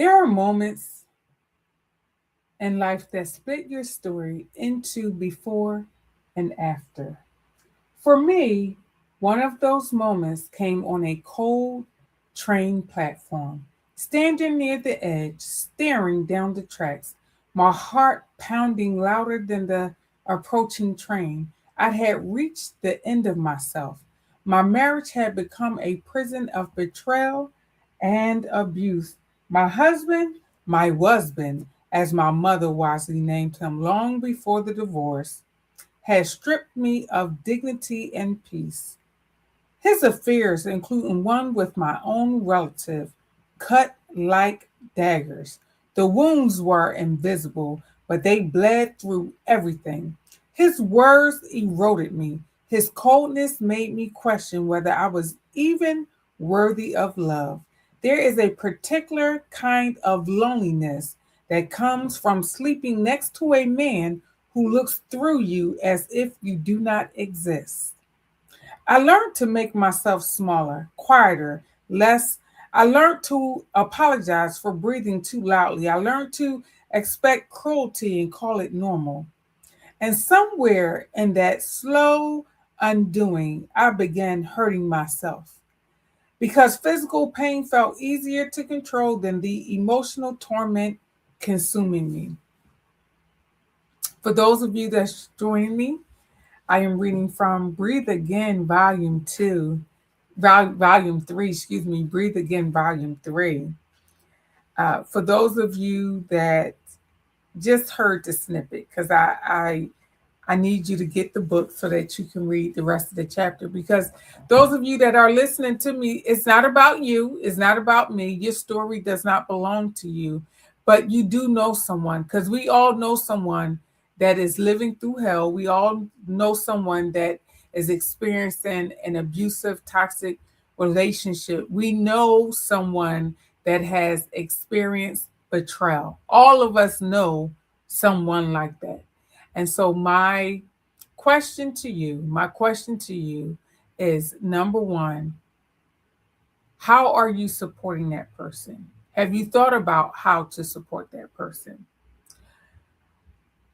There are moments in life that split your story into before and after. For me, one of those moments came on a cold train platform, standing near the edge, staring down the tracks, my heart pounding louder than the approaching train. I had reached the end of myself. My marriage had become a prison of betrayal and abuse. My husband, my husband, as my mother wisely named him long before the divorce, had stripped me of dignity and peace. His affairs, including one with my own relative, cut like daggers. The wounds were invisible, but they bled through everything. His words eroded me. His coldness made me question whether I was even worthy of love. There is a particular kind of loneliness that comes from sleeping next to a man who looks through you as if you do not exist. I learned to make myself smaller, quieter, less. I learned to apologize for breathing too loudly. I learned to expect cruelty and call it normal. And somewhere in that slow undoing, I began hurting myself because physical pain felt easier to control than the emotional torment consuming me. For those of you that's joining me, I am reading from Breathe Again, Volume 2, Volume 3, excuse me, Breathe Again, Volume 3. For those of you that just heard the snippet, because I need you to get the book so that you can read the rest of the chapter. Because those of you that are listening to me, it's not about you, it's not about me. Your story does not belong to you, but you do know someone, because we all know someone that is living through hell. We all know someone that is experiencing an abusive, toxic relationship. We know someone that has experienced betrayal. All of us know someone like that. And so my question to you is, number one, how are you supporting that person? Have you thought about how to support that person?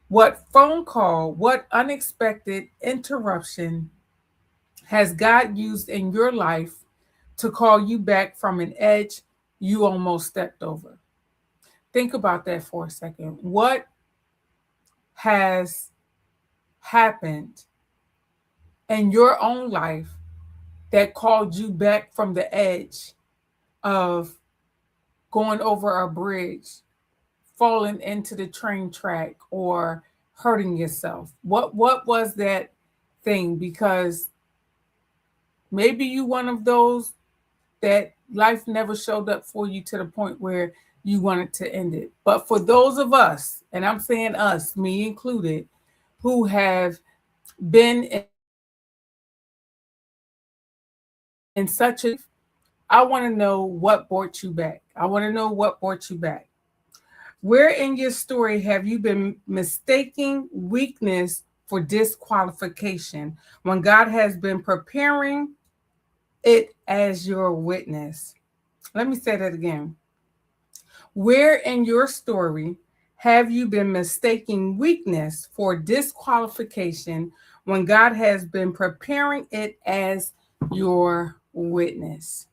What phone call, what unexpected interruption has God used in your life to call you back from an edge you almost stepped over? Think about that for a second. What has happened in your own life that called you back from the edge of going over a bridge, falling into the train track, or hurting yourself? What was that thing? Because maybe you one of those that life never showed up for you to the point where you wanted to end it. But for those of us, and I'm saying us, me included, who have been in such a I want to know what brought you back. I want to know what brought you back. Where in your story have you been mistaking weakness for disqualification when God has been preparing it as your witness? Let me say that again. Where in your story have you been mistaking weakness for disqualification when God has been preparing it as your witness?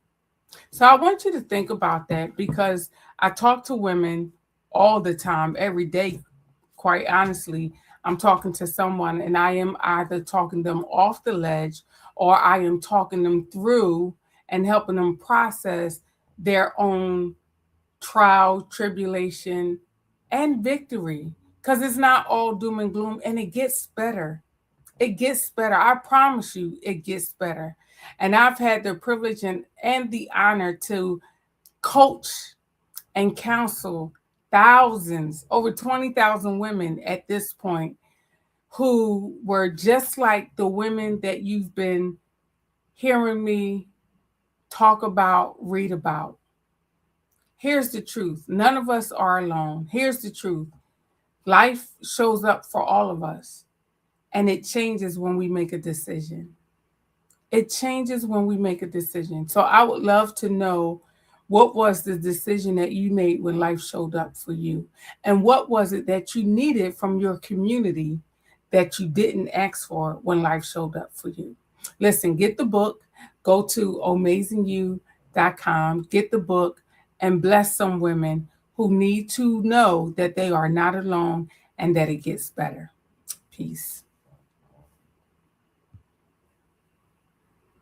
So I want you to think about that, because I talk to women all the time, every day. Quite honestly, I'm talking to someone and I am either talking them off the ledge, or I am talking them through and helping them process their own trial, tribulation, and victory. Because it's not all doom and gloom, and it gets better. It gets better. I promise you, it gets better. And I've had the privilege and the honor to coach and counsel thousands, over 20,000 women at this point, who were just like the women that you've been hearing me talk about, read about. Here's the truth. None of us are alone. Here's the truth. Life shows up for all of us, and it changes when we make a decision. It changes when we make a decision. So I would love to know What was the decision that you made when life showed up for you? And what was it that you needed from your community that you didn't ask for when life showed up for you? Listen, get the book, go to amazingyou.com, get the book, and bless some women who need to know that they are not alone and that it gets better. Peace.